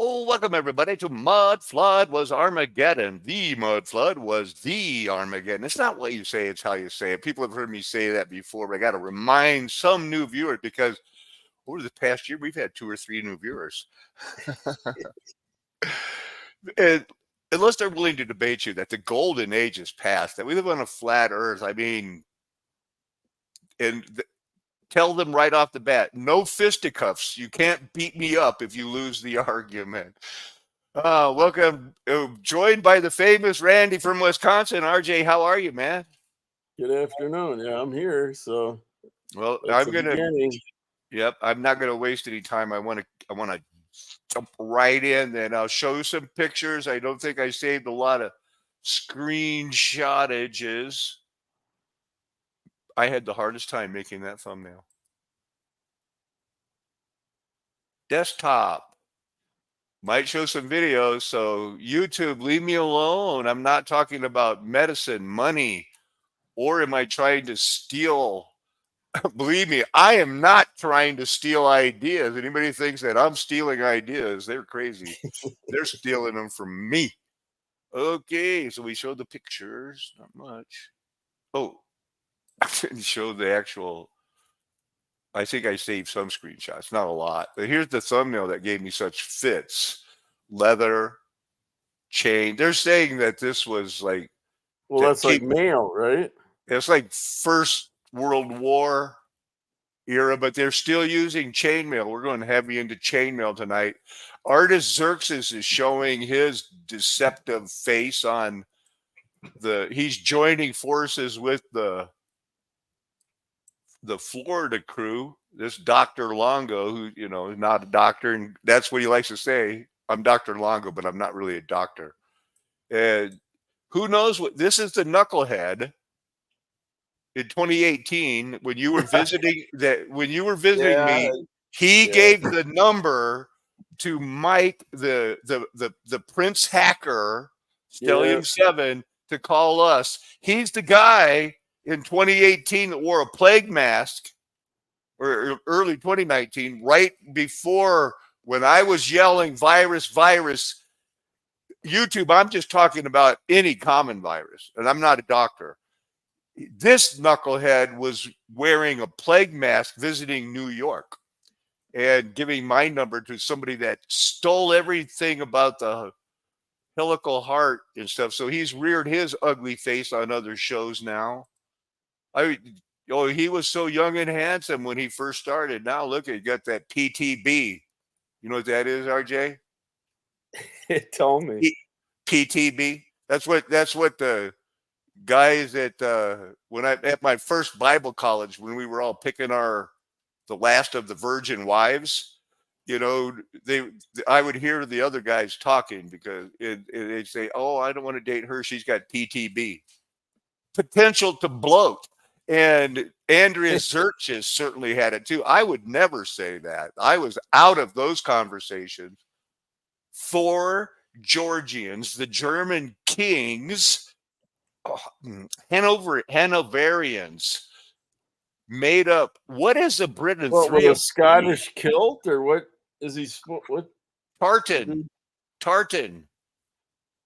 Oh, welcome everybody to Mud Flood was Armageddon. The Mud Flood was the Armageddon. It's not what you say, it's how you say it. People have heard me say that before, but I got to remind some new viewers because over the past year, we've had 2 or 3 new viewers. And unless they're willing to debate you that the golden age is past, that we live on a flat earth, I mean, and tell them right off the bat, no fisticuffs. You can't beat me up if you lose the argument. Welcome. Joined by the famous Randy from Wisconsin. RJ, how are you, man? Good afternoon. Yeah, I'm here. So Well, that's the beginning. Yep, I'm not gonna waste any time. I want to jump right in, and I'll show you some pictures. I don't think I saved a lot of screenshotages. I had the hardest time making that thumbnail. Desktop. Might show some videos, so YouTube, leave me alone. I'm not talking about medicine, money, or am I trying to steal? Believe me, I am not trying to steal ideas. Anybody thinks that I'm stealing ideas, they're crazy. They're stealing them from me. Okay, so we showed the pictures, not much. Oh, I didn't show the actual. I think I saved some screenshots, not a lot. But here's the thumbnail that gave me such fits. Leather, chain. They're saying that this was like Well, to that's like keep mail, right? it's like First World War era, but they're still using chainmail. We're going heavy into chainmail tonight. Artist Xerxes is showing his deceptive face on he's joining forces with the Florida crew. This Dr. Longo, who, is not a doctor, and that's what he likes to say. I'm Dr. Longo, but I'm not really a doctor. And who knows what this is, the knucklehead in 2018 when you were visiting Yeah, me, he yeah, gave the number to Mike, the Prince hacker, yeah. Stellium 7, to call us. He's the guy in 2018 that wore a plague mask, or early 2019, right before when I was yelling virus, virus. YouTube, I'm just talking about any common virus, and I'm not a doctor. This knucklehead was wearing a plague mask visiting New York and giving my number to somebody that stole everything about the helical heart and stuff. So he's reared his ugly face on other shows now. I he was so young and handsome when he first started. Now look, he got that PTB. You know what that is, RJ? Tell me. PTB. That's what the guys at when I at my first Bible college, when we were all picking the last of the virgin wives, you know, they I would hear the other guys talking because they'd say, "Oh, I don't want to date her. She's got PTB, potential to bloat." And Andrea Zerches certainly had it too. I would never say that. I was out of those conversations. 4 Georgians, the German kings, Hanoverians, made up. What is a Britain? What Three with a of three. Scottish kilt, or what is he? What? Tartan. Tartan.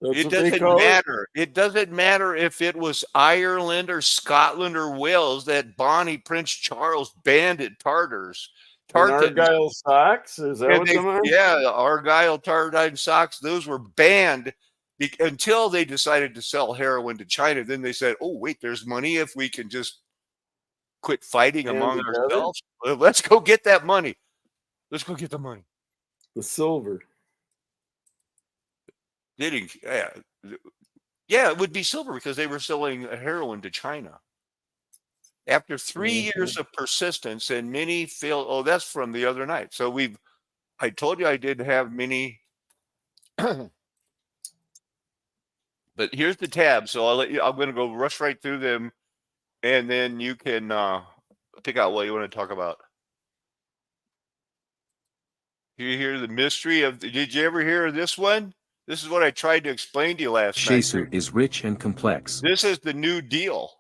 That's It what they doesn't call it. matter. It doesn't matter if it was Ireland or Scotland or Wales that Bonnie Prince Charles banded Tartars. And Tartans. Argyle socks. Is that And what them are? the Argyle tartine socks, those were banned until they decided to sell heroin to China. Then they said, oh, wait, there's money if we can just quit fighting And among together, ourselves. Let's go get that money. Let's go get the money. the silver. They didn't, yeah, it would be silver because they were selling heroin to China. After 3 years of persistence and many failed, oh, that's from the other night. So I told you I didn't have many, but here's the tab. So I'm going to go rush right through them, and then you can pick out what you want to talk about. You hear the mystery of? Did you ever hear of this one? This is what I tried to explain to you last night. Shesu is rich and complex. This is the New Deal.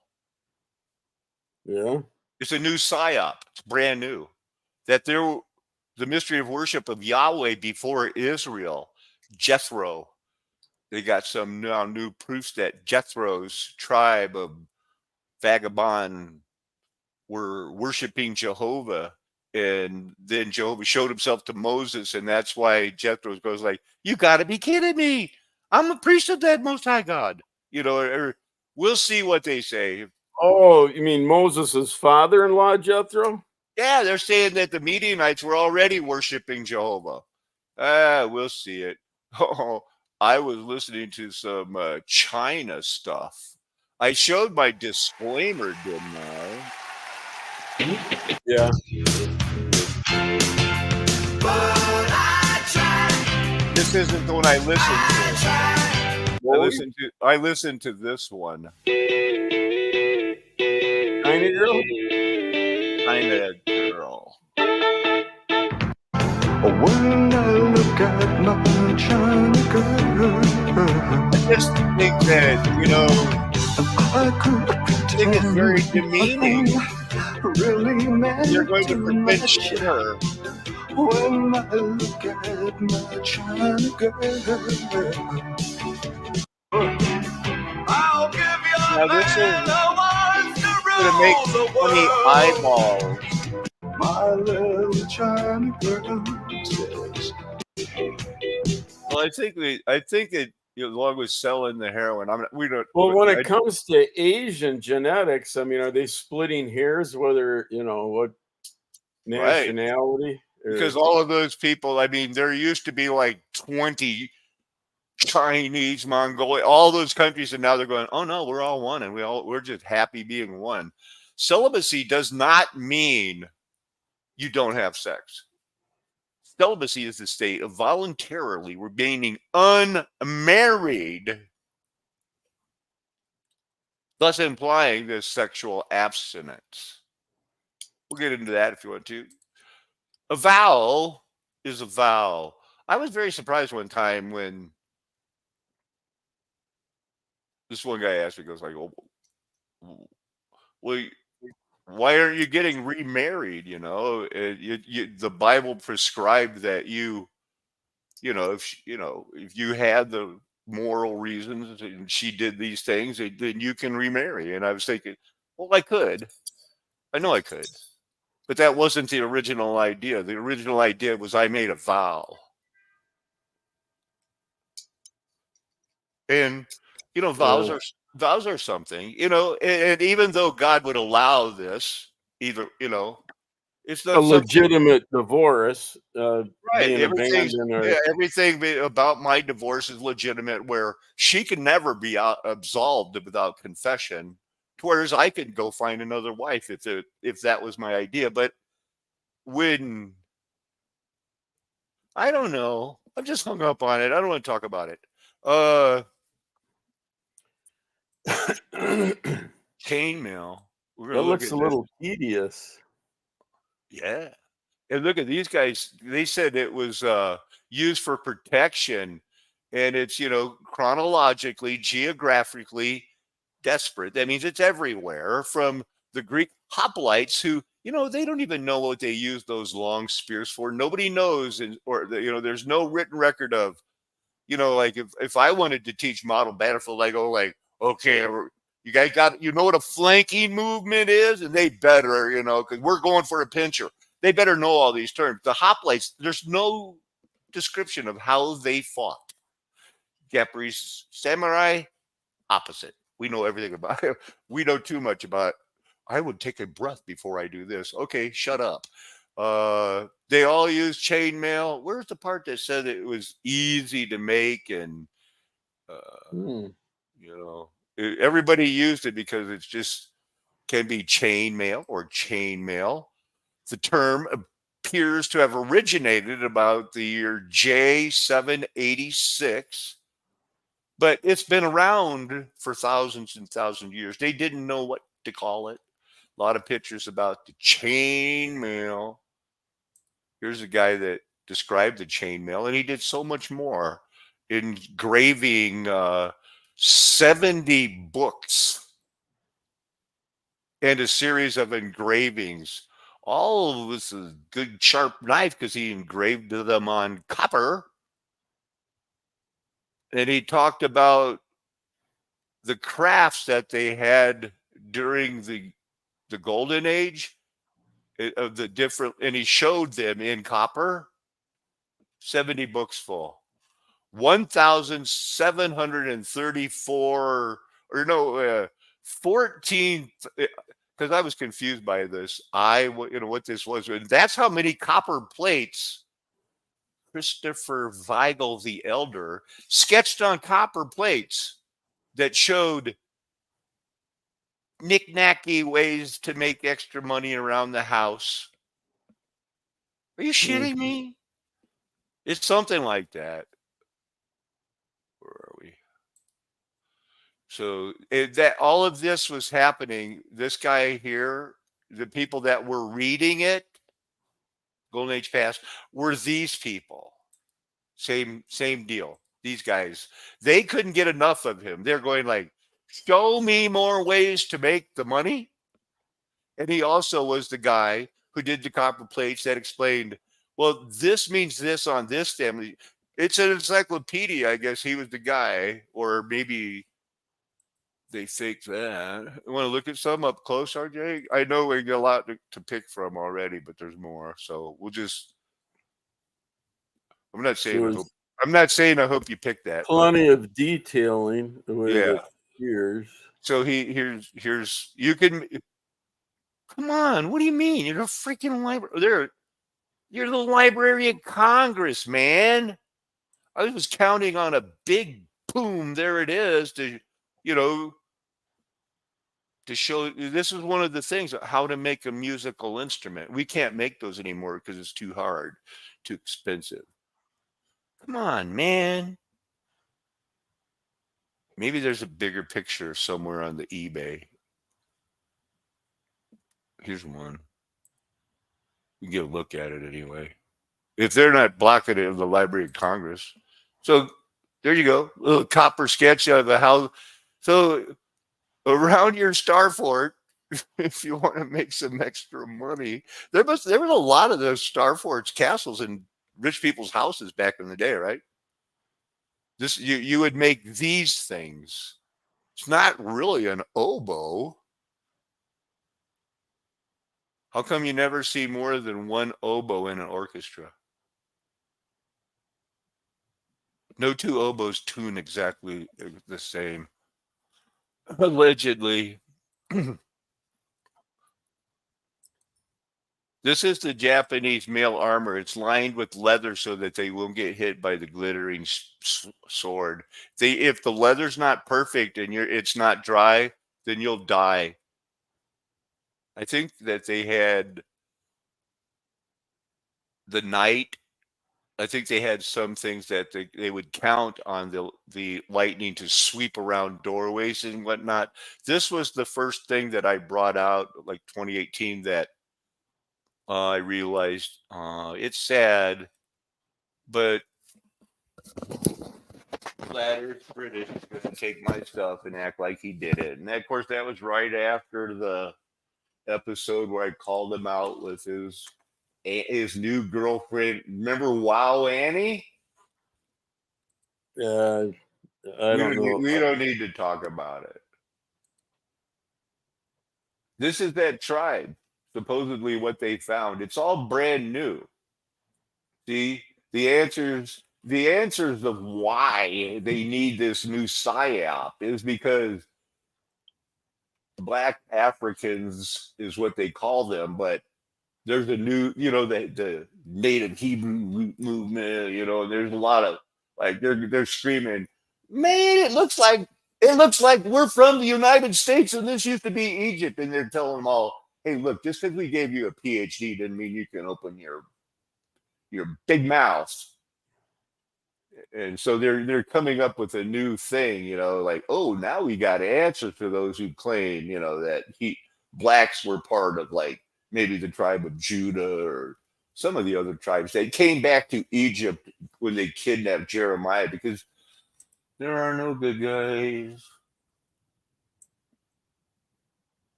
Yeah. It's a new Psy-Op. It's brand new. That the mystery of worship of Yahweh before Israel, Jethro. They got some now new proofs that Jethro's tribe of vagabond were worshiping Jehovah. And then Jehovah showed himself to Moses, and that's why Jethro goes like, "You got to be kidding me! I'm a priest of that Most High God." Or we'll see what they say. Oh, you mean Moses' father-in-law, Jethro? Yeah, they're saying that the Midianites were already worshiping Jehovah. We'll see it. Oh, I was listening to some China stuff. I showed my disclaimer, didn't I? Yeah. This isn't the one I listened to. I listened to this one. China girl? China girl. When I look at my China girl, I just think that, I could I think it's very demeaning. really meant You're going to too pretend much. shit her. When I look at my China girl, I'll give you Now this is going to make funny eyeballs. my little China girl says. Well, I think that along with selling the heroin, Well, when it comes to Asian genetics, I mean, are they splitting hairs whether, what Right. nationality? Because all of those people, I mean, there used to be like 20 Chinese, Mongolia, all those countries, and now they're going, oh no, we're all one, and we're just happy being one. Celibacy does not mean you don't have sex. Celibacy is the state of voluntarily remaining unmarried, thus implying this sexual abstinence. We'll get into that if you want to. A vow is a vow. I was very surprised one time when this one guy asked me, goes like, well, why aren't you getting remarried? The Bible prescribed that if you had the moral reasons and she did these things, then you can remarry. And I was thinking, well, I could. I know I could. But that wasn't the original idea. The original idea was I made a vow. And vows are something, and even though God would allow this, it's A not something legitimate divorce, right. being abandoned or Everything about my divorce is legitimate, where she can never be absolved without confession, whereas I could go find another wife if that was my idea. But when I don't know, I'm just hung up on it. I don't want to talk about it. Chainmail. We're gonna that look looks at a this. little tedious. Yeah. And look at these guys. They said it was used for protection, and it's chronologically, geographically desperate. That means it's everywhere. From the Greek hoplites, who they don't even know what they use those long spears for. Nobody knows, there's no written record of. Like if I wanted to teach model battlefield, I go like, okay, you guys got what a flanking movement is, and they better because we're going for a pincher. They better know all these terms. The hoplites, there's no description of how they fought. Japanese samurai, opposite. We know everything about it. We know too much about. I would take a breath before I do this. Okay, shut up. They all use chainmail. Where's the part that said it was easy to make and everybody used it because it's just can be chainmail or chainmail. The term appears to have originated about the year J786, but it's been around for thousands and thousands of years. They didn't know what to call it. A lot of pictures about the chainmail. Here's a guy that described the chainmail, and he did so much more, engraving 70 books and a series of engravings all with a good sharp knife because he engraved them on copper. And he talked about the crafts that they had during the golden age of the different, and he showed them in copper. 70 books full. 1,734, or no, 14, because I was confused by this. What this was. And that's how many copper plates Christopher Weigel the Elder sketched on copper plates that showed knick-knacky ways to make extra money around the house. Are you shitting me? It's something like that. Where are we? So that all of this was happening. This guy here, the people that were reading it, Golden Age Past, were these people. Same deal. These guys, they couldn't get enough of him. They're going like, show me more ways to make the money. And he also was the guy who did the copper plates that explained, well, this means this on this family. It's an encyclopedia. I guess he was the guy, or maybe they think that. You want to look at some up close, RJ? I know we got a lot to pick from already, but there's more. So we'll just. I'm not saying I hope you pick that. Plenty of detailing the way Yeah. that appears. So here's you can. Come on, what do you mean? You're a freaking library. You're the Library of Congress, man. I was counting on a big boom. There it is to show. This is one of the things, how to make a musical instrument. We can't make those anymore because it's too hard, too expensive. Come on, man. Maybe there's a bigger picture somewhere on the eBay. Here's one. You get a look at it anyway. If they're not blocking it in the Library of Congress. So there you go. A little copper sketch of the house. So around your star fort, if you want to make some extra money, there was a lot of those star forts, castles in rich people's houses back in the day, right? This you would make these things. It's not really an oboe. How come you never see more than one oboe in an orchestra? No two oboes tune exactly the same. Allegedly. This is the Japanese male armor. It's lined with leather so that they won't get hit by the glittering sword. If the leather's not perfect and it's not dry, then you'll die. I think that they had the night. I think they had some things that they would count on the lightning to sweep around doorways and whatnot. This was the first thing that I brought out, like 2018, that I realized it's sad, but Ladder's British is going to take my stuff and act like he did it. And of course, that was right after the episode where I called him out with his new girlfriend. Remember Wow Annie? I don't know. We don't need to talk about it. This is that tribe, supposedly what they found. It's all brand new. See, the answers of why they need this new Psy-Op is because Black Africans is what they call them, but there's a new, the Native Hebrew movement, there's a lot of like they're screaming, man, it looks like we're from the United States and this used to be Egypt, and they're telling them all, hey, look, just because we gave you a PhD didn't mean you can open your big mouth. And so they're coming up with a new thing, like, oh, now we got answers for those who claim, that blacks were part of like maybe the tribe of Judah or some of the other tribes. They came back to Egypt when they kidnapped Jeremiah because there are no good guys.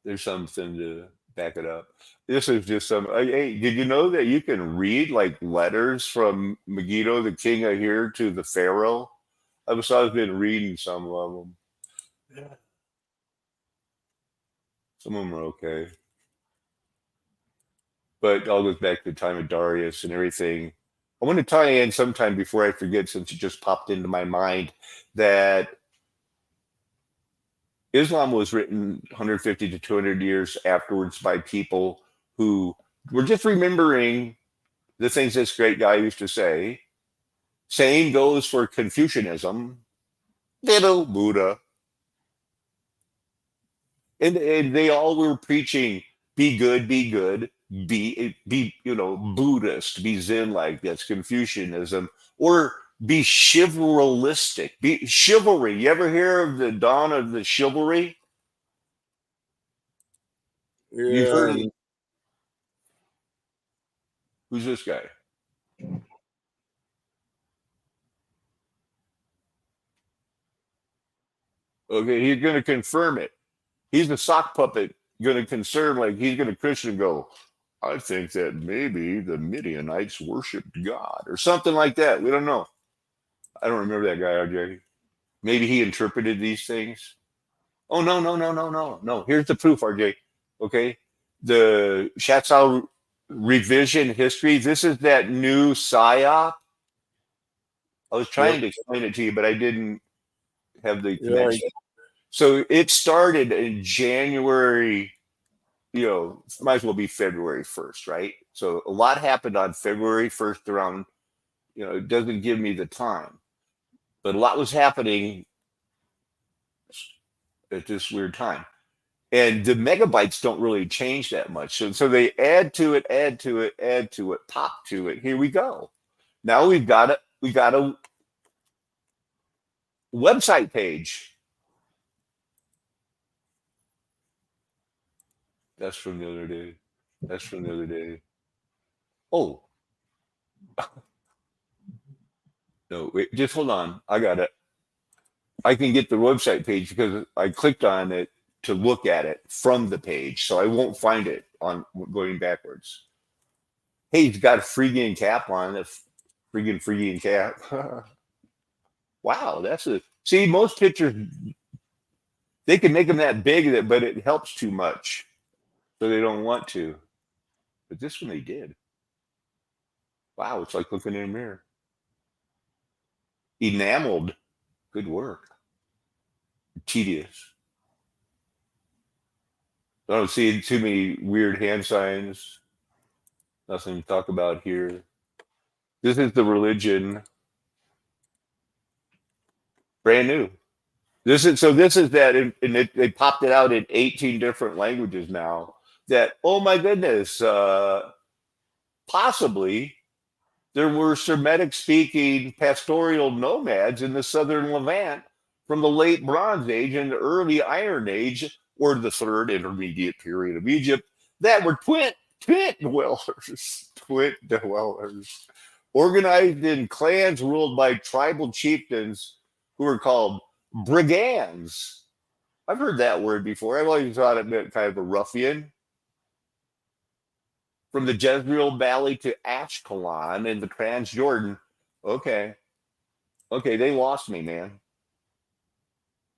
There's something to back it up. This is just some. Hey, did you know that you can read like letters from Megiddo, the king of here, to the pharaoh? I've been reading some of them. Yeah. Some of them are okay, but it all goes back to the time of Darius and everything. I want to tie in sometime before I forget, since it just popped into my mind, that Islam was written 150 to 200 years afterwards by people who were just remembering the things this great guy used to say. Same goes for Confucianism, ditto Buddha. And they all were preaching, be good, be Buddhist, be Zen, like that's Confucianism, or be chivalristic, be chivalry. You ever hear of the dawn of the chivalry? You've heard of who's this guy? Okay, he's going to confirm it. He's the sock puppet going to concern, like he's going to Christian go, I think that maybe the Midianites worshipped God or something like that. We don't know. I don't remember that guy, RJ. Maybe he interpreted these things. Oh, no. Here's the proof, RJ. Okay. The Chatzal revision history. This is that new Psy-Op. I was trying to explain it to you, but I didn't have the connection. So it started in January, might as well be February 1st, right? So a lot happened on February 1st around, it doesn't give me the time, but a lot was happening at this weird time. And the megabytes don't really change that much. So they add to it, pop to it. Here we go. Now we got a website page. That's from the other day. Oh. No, wait, just hold on. I got it. I can get the website page because I clicked on it to look at it from the page. So I won't find it on going backwards. Hey, he's got a Phrygian cap on. A Phrygian cap. Wow, see, most pictures, they can make them that big, but it helps too much. So they don't want to. But this one they did. Wow, it's like looking in a mirror. Enameled. Good work. Tedious. I don't see too many weird hand signs. Nothing to talk about here. This is the religion. Brand new. This is that, and they popped it out in 18 different languages now. That, oh my goodness, possibly there were Semitic-speaking pastoral nomads in the southern Levant from the late Bronze Age and the early Iron Age, or the third intermediate period of Egypt, that were twin dwellers, organized in clans ruled by tribal chieftains who were called brigands. I've heard that word before. I've always thought it meant kind of a ruffian. From the Jezreel Valley to Ashkelon and the Transjordan. Okay, they lost me, man.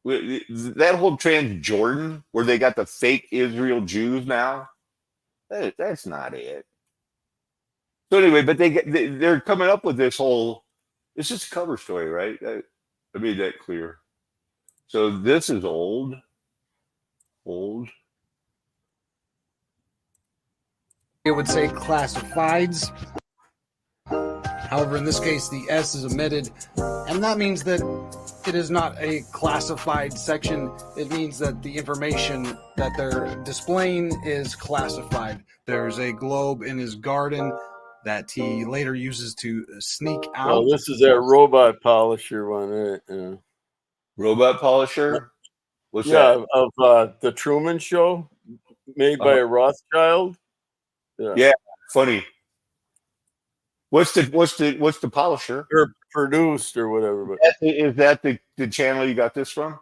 That whole Transjordan, where they got the fake Israel Jews now, that's not it. So anyway, but they're coming up with this whole. It's just a cover story, right? I made that clear. So this is old. It would say classifieds. However, in this case, the S is omitted, and that means that it is not a classified section. It means that the information that they're displaying is classified. There's a globe in his garden that he later uses to sneak out. Oh, this is that robot polisher one, right? Yeah. Robot polisher? What's that? Of the Truman Show, made by a Rothschild. Yeah, funny. What's the polisher? Or produced or whatever. But is that the channel you got this from?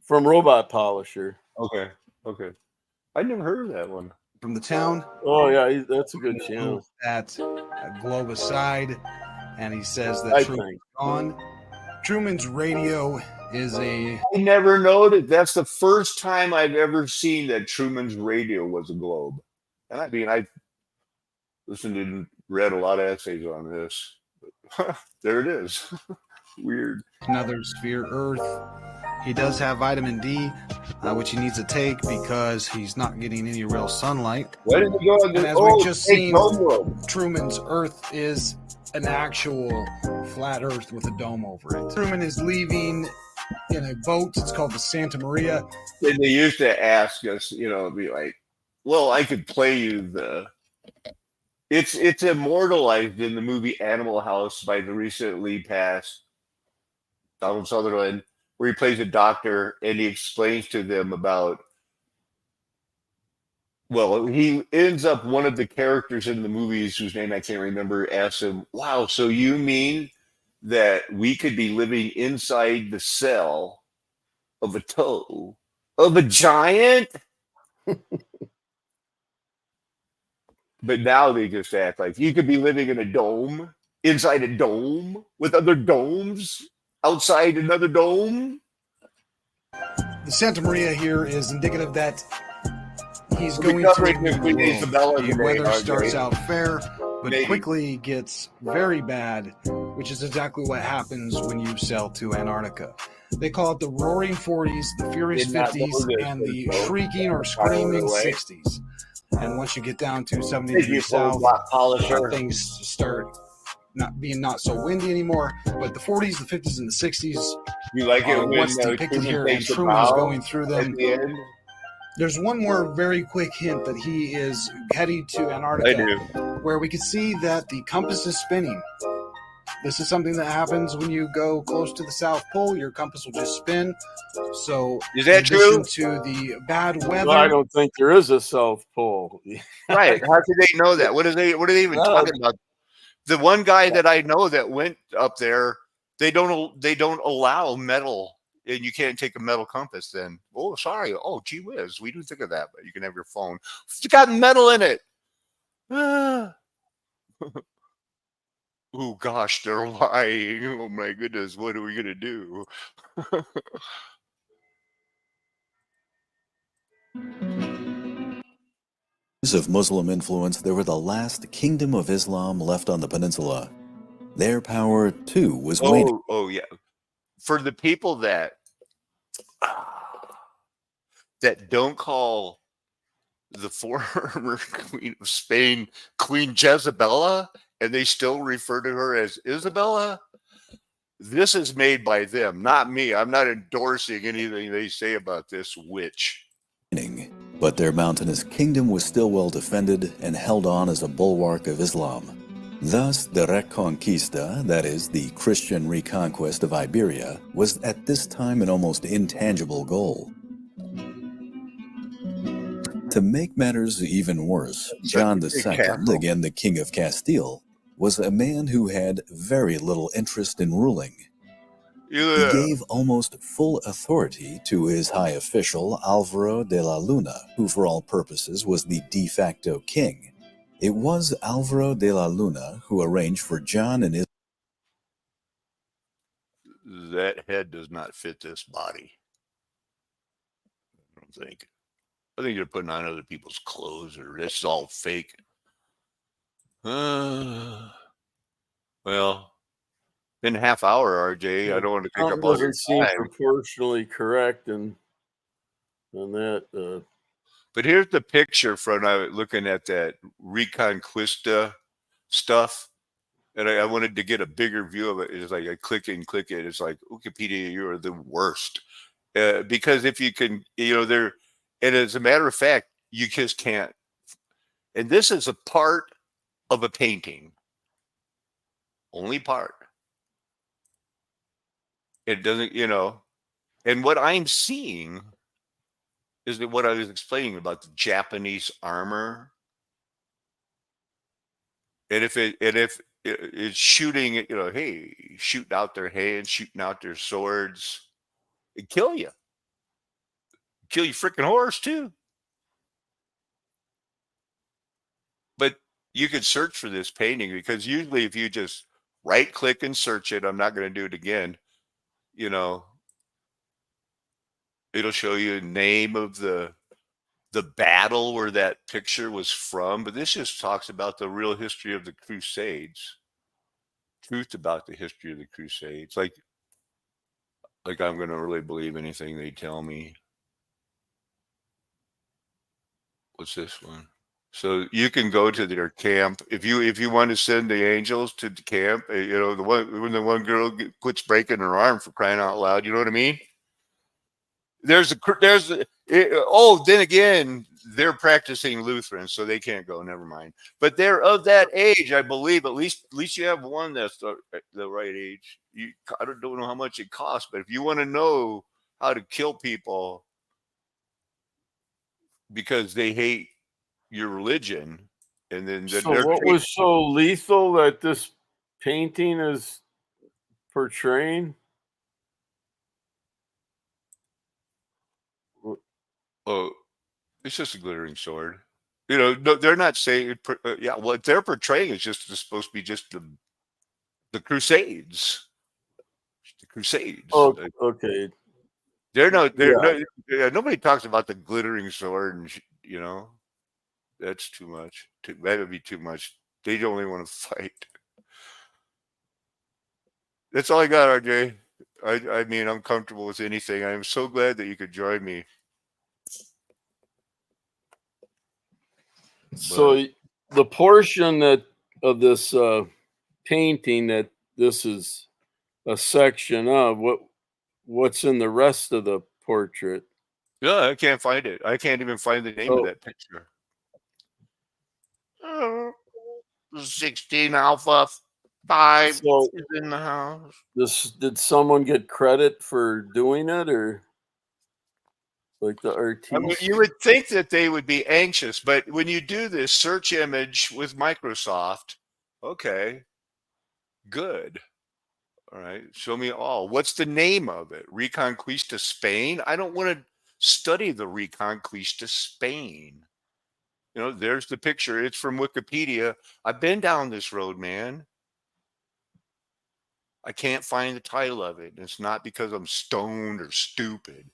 From Robot Polisher. Okay. Okay. I never heard of that one. from the town. Oh yeah, that's a good He channel. moves that globe aside, and he says that I Truman's think. gone. Truman's radio is a I never noted. That's the first time I've ever seen that Truman's radio was a globe. And I mean, I listened and read a lot of essays on this. But there it is. Weird. another sphere Earth. He does have vitamin D, which he needs to take because he's not getting any real sunlight. Why did we go on And this? as Oh, we've just hey, seen, dome globe. Truman's Earth is an actual flat Earth with a dome over it. Truman is leaving in a boat. It's called the Santa Maria. And they used to ask us, be like, well, I could play you the. It's immortalized in the movie Animal House by the recently passed Donald Sutherland, where he plays a doctor and he explains to them about. Well, he ends up one of the characters in the movies whose name I can't remember asks him, "Wow, so you mean that we could be living inside the cell of a toe of a giant?" But now they just act like you could be living in a dome, inside a dome, with other domes, outside another dome. The Santa Maria here is indicative that he's We'll going be to covering the Queen Isabella the today, weather RJ. starts out fair, but Maybe. quickly gets very bad, which is exactly what happens when you sail to Antarctica. They call it the Roaring 40s, the Furious Did not know 50s, this, and the so- Shrieking or Screaming away. 60s. And once you get down to 70 Thank you degrees for south, rock polisher. things start not so windy anymore. But the 40s, the 50s, and the 60s You like it are when what's depicted Truman here, and takes a Truman is bow going through at them. the end? There's one more very quick hint that he is heading to I Antarctica, do. where we can see that the compass is spinning. This is something that happens when you go close to the South Pole. Your compass will just spin. So, Is that in addition true? to the bad weather, Well, I don't think there is a South Pole. Right. How could they know that? What are they even No. talking about? The one guy that I know that went up there, they don't allow metal, and you can't take a metal compass then. Oh, sorry. Oh, gee whiz. We didn't think of that, but you can have your phone. It's got metal in it. Ah. Oh gosh, they're lying. Oh my goodness, what are we gonna do? Of Muslim influence, they were the last kingdom of Islam left on the peninsula. Their power, too, was waning. Oh yeah. For the people that don't call the former queen of Spain Queen Jezebella, and they still refer to her as Isabella, this is made by them, not me. I'm not endorsing anything they say about this witch. But their mountainous kingdom was still well defended and held on as a bulwark of Islam. Thus, the Reconquista, that is, the Christian reconquest of Iberia, was at this time an almost intangible goal. To make matters even worse, John II, again the King of Castile, was a man who had very little interest in ruling. Yeah. He gave almost full authority to his high official, Alvaro de la Luna, who for all purposes was the de facto king. It was Alvaro de la Luna who arranged for John and his... That head does not fit this body. I don't think. I think you're putting on other people's clothes, or it's all fake. Well, in a half hour, RJ. I don't want to take up all your Doesn't seem time. proportionally correct, and that. But here's the picture from looking at that Reconquista stuff, and I wanted to get a bigger view of it. It's like I click it. It's like, Wikipedia, you are the worst. Because if you can, there, and as a matter of fact, you just can't. And this is a part of a painting, only part. It doesn't, and what I'm seeing is that what I was explaining about the Japanese armor. And if it's shooting, hey, shooting out their hands, shooting out their swords, it kill you. kill your freaking horse too. But you could search for this painting, because usually if you just right click and search it, I'm not going to do it again, you know, it'll show you the name of the battle where that picture was from. But this just talks about the real history of the Crusades, truth about the history of the Crusades. Like I'm going to really believe anything they tell me. What's this one? So you can go to their camp if you want to send the angels to the camp. You know, when the one girl quits breaking her arm, for crying out loud. You know what I mean? Then again, they're practicing Lutheran, so they can't go. Never mind. But they're of that age, I believe. At least you have one that's the right age. I don't know how much it costs, but if you want to know how to kill people because they hate your religion, and then So what was so lethal that this painting is portraying? Oh, it's just a glittering sword. You know, no, they're not saying. Yeah, what they're portraying is just supposed to be just the Crusades. The Crusades. Oh, okay. They're nobody talks about the glittering sword, and you know, that's too much. That would be too much. They only want to fight. That's all I got, RJ. I mean, I'm comfortable with anything. I'm so glad that you could join me. So the portion of this painting that this is a section of, what's in the rest of the portrait? Yeah, I can't find it. I can't even find the name of that picture. 16 Alpha 5 is in the house. Did someone get credit for doing it, or like the artist? I mean, you would think that they would be anxious, but when you do this search image with Microsoft, okay, good. All right, show me all. What's the name of it? Reconquista Spain? I don't want to study the Reconquista Spain. You know, there's the picture. It's from Wikipedia. I've been down this road, man. I can't find the title of it. And it's not because I'm stoned or stupid.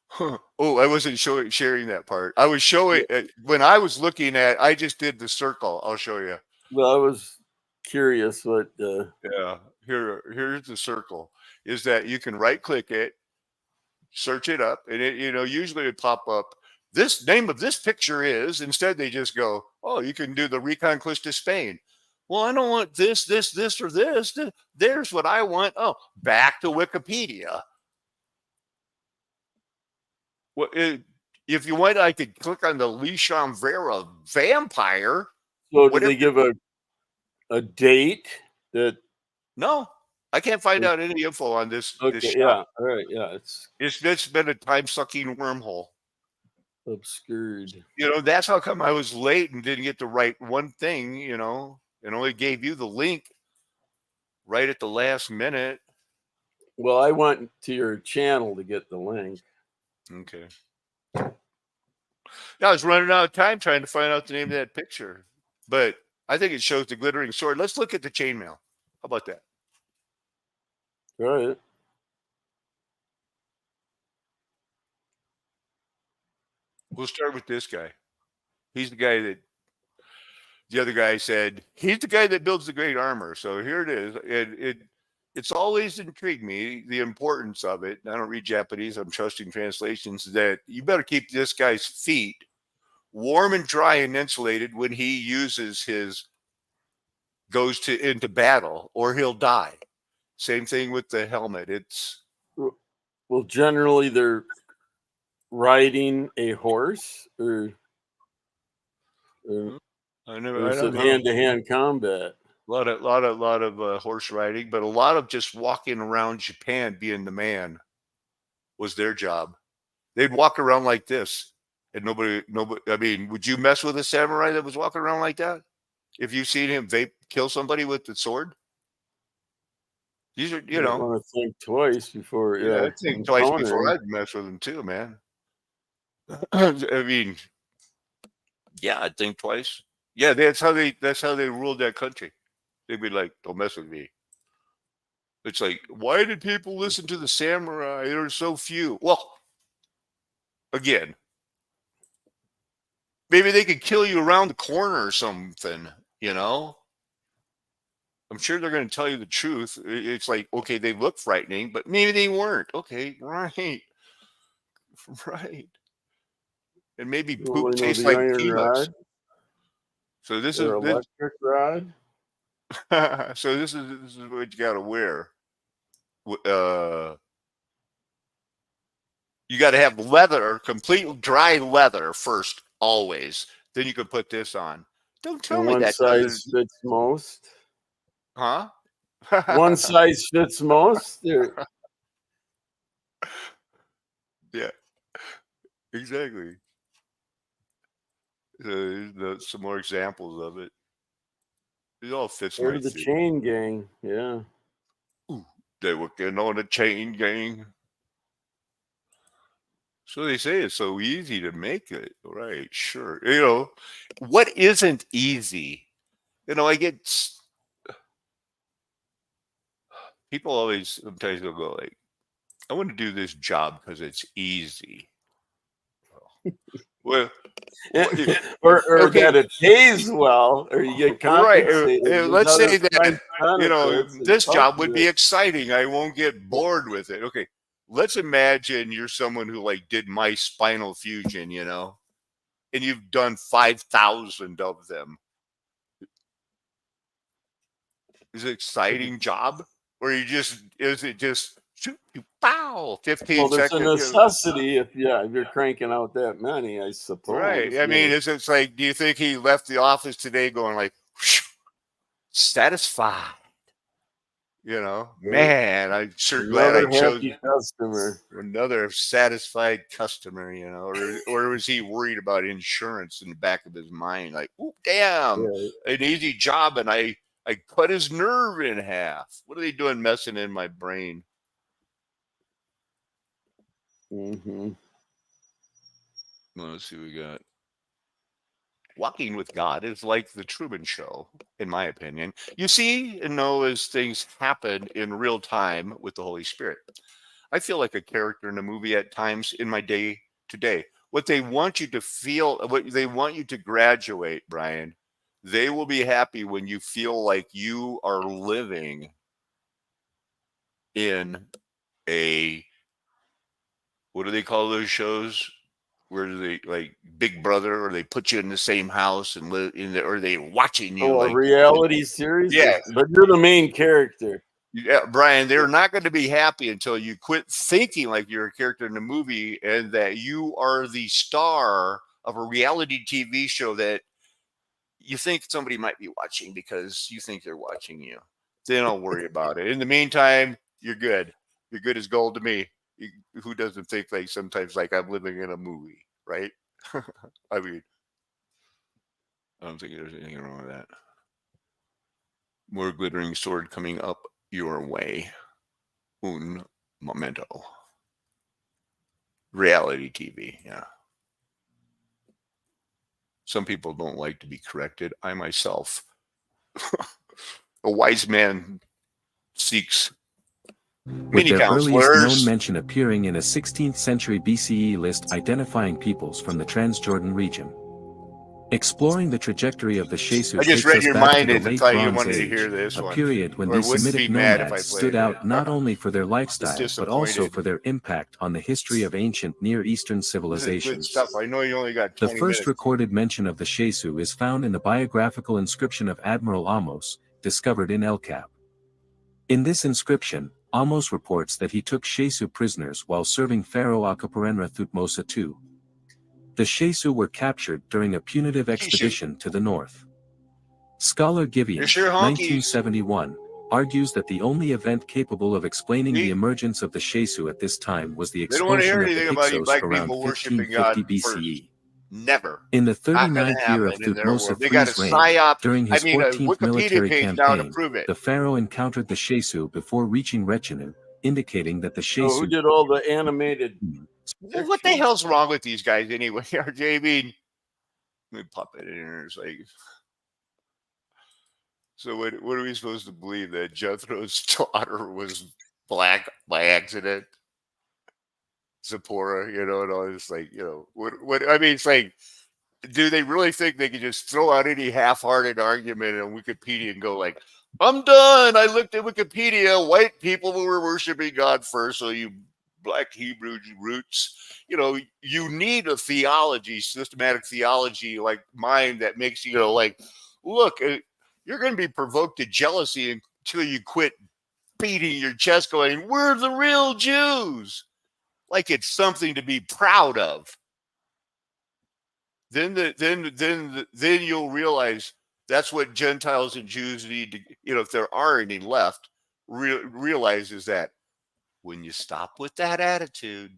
Huh. Oh, I wasn't sharing that part. I was showing when I was looking at. I just did the circle. I'll show you. Well, I was curious what. Yeah, here's the circle. Is that you can right click it, search it up, and it usually it pop up. This name of this picture is. Instead, they just go, oh, you can do the Reconquista Spain. Well, I don't want this, or this. There's what I want. Oh, back to Wikipedia. Well, if you want, I could click on the Lishon Vera vampire. So did they give a date that? No, I can't find out any info on this. Okay, this yeah, all right, yeah, it's been a time-sucking wormhole. Obscured. You know, that's how come I was late and didn't get to write one thing, and only gave you the link right at the last minute. Well, I went to your channel to get the link. Okay. Yeah, I was running out of time trying to find out the name of that picture, but I think it shows the glittering sword. Let's look at the chainmail. How about that? All right. We'll start with this guy. He's the guy that the other guy said, he's the guy that builds the great armor. So here it is. It's always intrigued me, the importance of it. I don't read Japanese. I'm trusting translations, that you better keep this guy's feet warm and dry and insulated when he goes into battle, or he'll die. Same thing with the helmet. Well, generally they're riding a horse, or is it hand-to-hand combat? A lot of horse riding, but a lot of just walking around Japan, being the man was their job. They'd walk around like this, and nobody. I mean, would you mess with a samurai that was walking around like that? If you seen him kill somebody with the sword? These are, You don't want to think twice before. yeah, Yeah, I think twice before encountering. I'd mess with them too, man. I mean, yeah, I'd think twice. Yeah, that's how they ruled that country. They'd be like, "Don't mess with me." It's like, why did people listen to the samurai? There are so few. Well, again, maybe they could kill you around the corner or something, you know? I'm sure they're going to tell you the truth. It's like, okay, they look frightening, but maybe they weren't. Okay, right. Right. And maybe You poop only know tastes the like iron peanuts. rod So this is or this electric rod. so this is what you got to wear. Uh you got to have leather, complete dry leather first always. Then you can put this on. Don't tell And me one that doesn't, size fits most. huh? One size fits most. Yeah, exactly. There's some more examples of it. It all fits Or my the thing. chain gang. Yeah. Ooh, they working on a chain gang. So they say it's so easy to make it. Right, sure. What isn't easy? I get people always sometimes they'll go like, I want to do this job because it's easy. Well, or okay, that it pays well, or you get right. compensated. There's Let's other say that, benefits that this come job would to be it. exciting. I won't get bored with it. Okay. Let's imagine you're someone who like did my spinal fusion, and you've done 5,000 of them. Is it an exciting job? Or is it just shoot, you pow, 15 Well, there's a seconds? necessity if you're cranking out that many, I suppose. Right. I mean, it's like, do you think he left the office today going like, satisfied? Man, I'm sure glad I Another chose happy customer. another satisfied customer, or was he worried about insurance in the back of his mind? Like, oh, damn, Yeah. an easy job, and I cut his nerve in half. What are they doing messing in my brain? Mm-hmm. Let's see what we got. Walking with God is like the Truman Show, in my opinion. You see and know as things happen in real time with the Holy Spirit. I feel like a character in a movie at times in my day to day. What they want you to feel, what they want you to graduate, Brian, they will be happy when you feel like you are living in what do they call those shows? Where do they like Big Brother, or they put you in the same house and live in there, or they watching you A like, reality series? yeah, But you're the main character. yeah, Brian, they're not going to be happy until you quit thinking like you're a character in the movie and that you are the star of a reality TV show that you think somebody might be watching because you think they're watching you. Then don't worry about it. In the meantime, you're good. You're good as gold to me. Who doesn't think like sometimes like I'm living in a movie, right? I mean, I don't think there's anything wrong with that. More glittering sword coming up your way. Un momento. Reality TV, yeah. Some people don't like to be corrected. I myself, a wise man seeks With many their earliest known counselors. mention appearing in a 16th century BCE list identifying peoples from the Transjordan region. Exploring the trajectory of the Shesu I just takes read us your back to mind the and late thought you Bronze wanted to Age, hear this a one. period when Or these wouldn't Semitic be mad if I nomads played stood it. out not only for their lifestyle but also disappointed. for their impact on the history of ancient Near Eastern This is good civilizations. stuff. I know you only got The 20 first minutes. recorded mention of the Shesu is found in the biographical inscription of Admiral Amos, discovered in El Cap. In this inscription, Amos reports that he took Shesu prisoners while serving Pharaoh Akaparenra Thutmose II. The Shesu were captured during a punitive expedition to the north. Scholar Givian, You're sure honkies. 1971, argues that the only event capable of explaining See? the emergence of the Shesu at this time was the They don't want to expulsion hear of the anything about you Hyksos black around people worshiping God 1550 first. BCE. Never. In the Not going 39th to year of happen in their Thutmose world. They got a III's reign, Psy-Ops. during his I mean, a 14th military Wikipedia page now to campaign, prove it. the pharaoh encountered the Shesu before reaching Rechenu, indicating that the So who Shesu did all the animated? Well, what the hell's wrong with these guys anyway? RJ, I mean, let me pop it in here. It's like, so what are we supposed to believe, that Jethro's daughter was black by accident? Zipporah, and all this, like, what I mean, it's like, do they really think they can just throw out any half-hearted argument on Wikipedia and go like, I'm done. I looked at Wikipedia. White people were worshiping God first, so you black Hebrew roots, you need a theology, systematic theology like mine that makes you like, look, you're going to be provoked to jealousy until you quit beating your chest going, we're the real Jews. Like it's something to be proud of. Then you'll realize that's what Gentiles and Jews need to, if there are any left, realize is that when you stop with that attitude,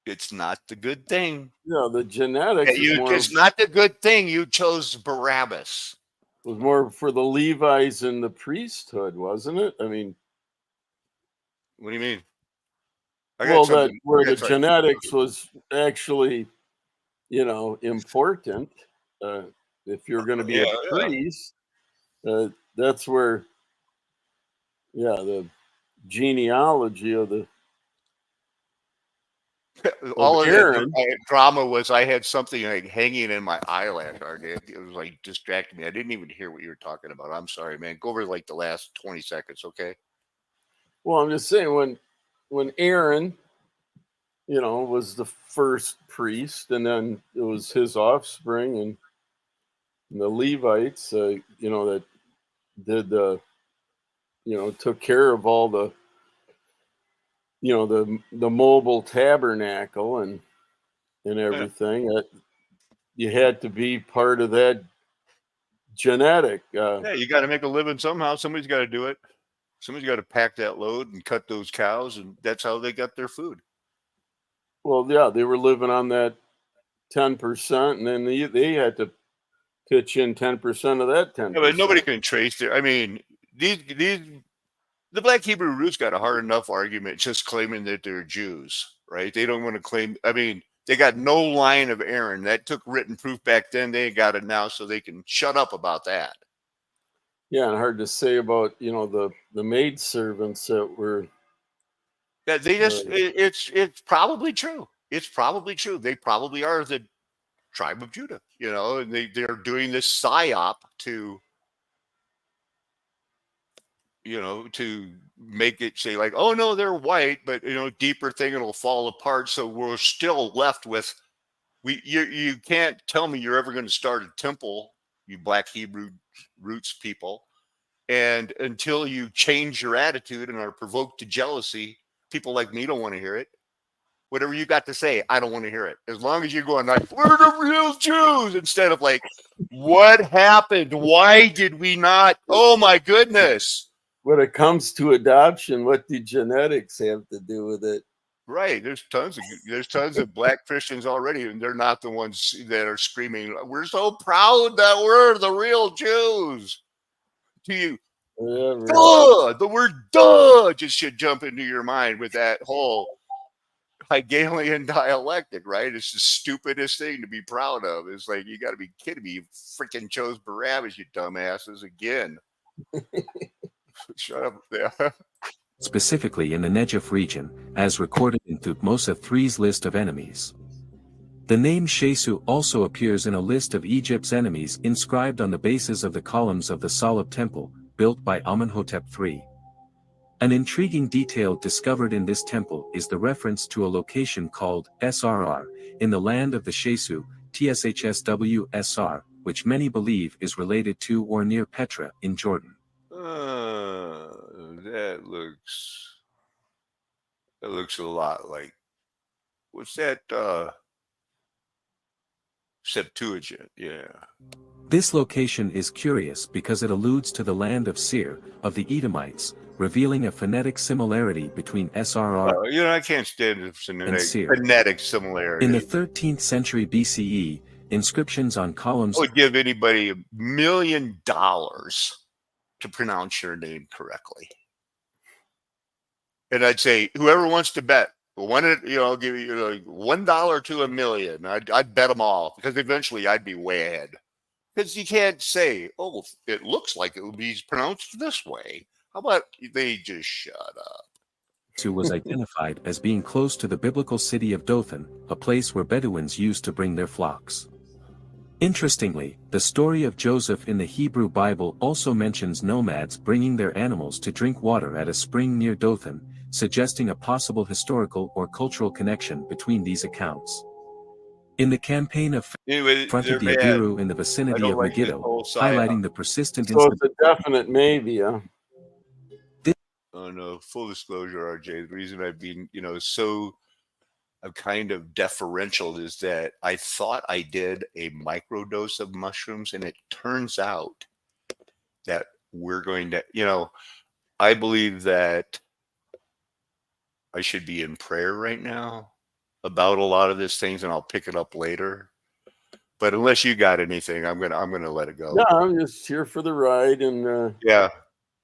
it's not the good thing. Yeah, the genetics It's not the good thing you chose Barabbas. Was more for the Levites and the priesthood, wasn't it? I mean, what do you mean? Well, that where the genetics was actually, important. If you're going to be a priest, that's where, the genealogy of the all of Aaron. The drama was I had something like hanging in my eyelash. It was like distracting me. I didn't even hear what you were talking about. I'm sorry, man. Go over like the last 20 seconds, okay? Well, I'm just saying when Aaron, was the first priest, and then it was his offspring and the Levites, that did took care of all the, the mobile tabernacle and everything. That you had to be part of that genetic. You got to make a living somehow. Somebody's got to do it. Somebody's got to pack that load and cut those cows, and that's how they got their food. Well, yeah, they were living on that 10%, and then they had to pitch in 10% of that 10%. Yeah, but nobody can trace it. I mean, the black Hebrew roots got a hard enough argument just claiming that they're Jews, right? They don't want to claim. I mean, they got no line of Aaron. That took written proof back then. They got it now, so they can shut up about that. Yeah, and hard to say about the maid servants that were. That they just it's probably true. It's probably true. They probably are the tribe of Judah, and they're doing this Psy-Op to to make it say like, oh no, they're white, but deeper thing, it'll fall apart. So we're still left with you can't tell me you're ever going to start a temple, you black Hebrew roots people, and until you change your attitude and are provoked to jealousy, people like me don't want to hear it. Whatever you got to say, I don't want to hear it. As long as you're going like, we're the real Jews, instead of like, what happened? Why did we not? Oh my goodness. When it comes to adoption, what do genetics have to do with it? Right. There's tons of black Christians already, and they're not the ones that are screaming, we're so proud that we're the real Jews. To you, duh, the word duh just should jump into your mind with that whole Hegelian dialectic, right? It's the stupidest thing to be proud of. It's like, you got to be kidding me. You freaking chose Barabbas, you dumbasses, again. Shut up there. Specifically in the Negev region, as recorded in Thutmose III's list of enemies. The name Shesu also appears in a list of Egypt's enemies inscribed on the bases of the columns of the Solab temple, built by Amenhotep III. An intriguing detail discovered in this temple is the reference to a location called SRR, in the land of the Shesu, TSHSWSR, which many believe is related to or near Petra in Jordan. That looks a lot like, what's that? Septuagint, yeah. This location is curious because it alludes to the land of Seir, of the Edomites, revealing a phonetic similarity between SRR I can't stand the Seer. phonetic similarity. In the 13th century BCE, inscriptions on columns I would give anybody $1 million to pronounce your name correctly. And I'd say, whoever wants to bet, I'll give you like $1 to $1 million. I'd bet them all, because eventually I'd be way ahead. Because you can't say, oh, it looks like it would be pronounced this way. How about they just shut up? who was identified as being close to the biblical city of Dothan, a place where Bedouins used to bring their flocks. Interestingly, the story of Joseph in the Hebrew Bible also mentions nomads bringing their animals to drink water at a spring near Dothan, suggesting a possible historical or cultural connection between these accounts. In the campaign of fronted the Abiru in the vicinity of Megiddo, highlighting the persistent So it's a definite maybe, huh? Oh no, full disclosure, RJ, the reason I've been, so I'm kind of deferential is that I thought I did a microdose of mushrooms, and it turns out that we're going to, I believe that I should be in prayer right now about a lot of these things, and I'll pick it up later. But unless you got anything, I'm gonna let it go. No, I'm just here for the ride, and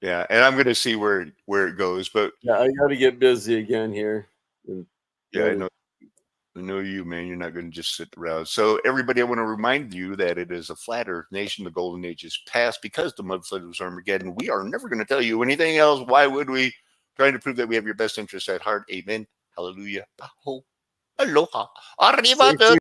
yeah, and I'm gonna see where it goes. But yeah, I got to get busy again here. Yeah, I know you, man. You're not going to just sit around. So, everybody, I want to remind you that it is a flat Earth nation. The golden age is past because the mud flood was Armageddon. We are never going to tell you anything else. Why would we? Trying to prove that we have your best interests at heart. Amen. Hallelujah. Aloha. Arriba.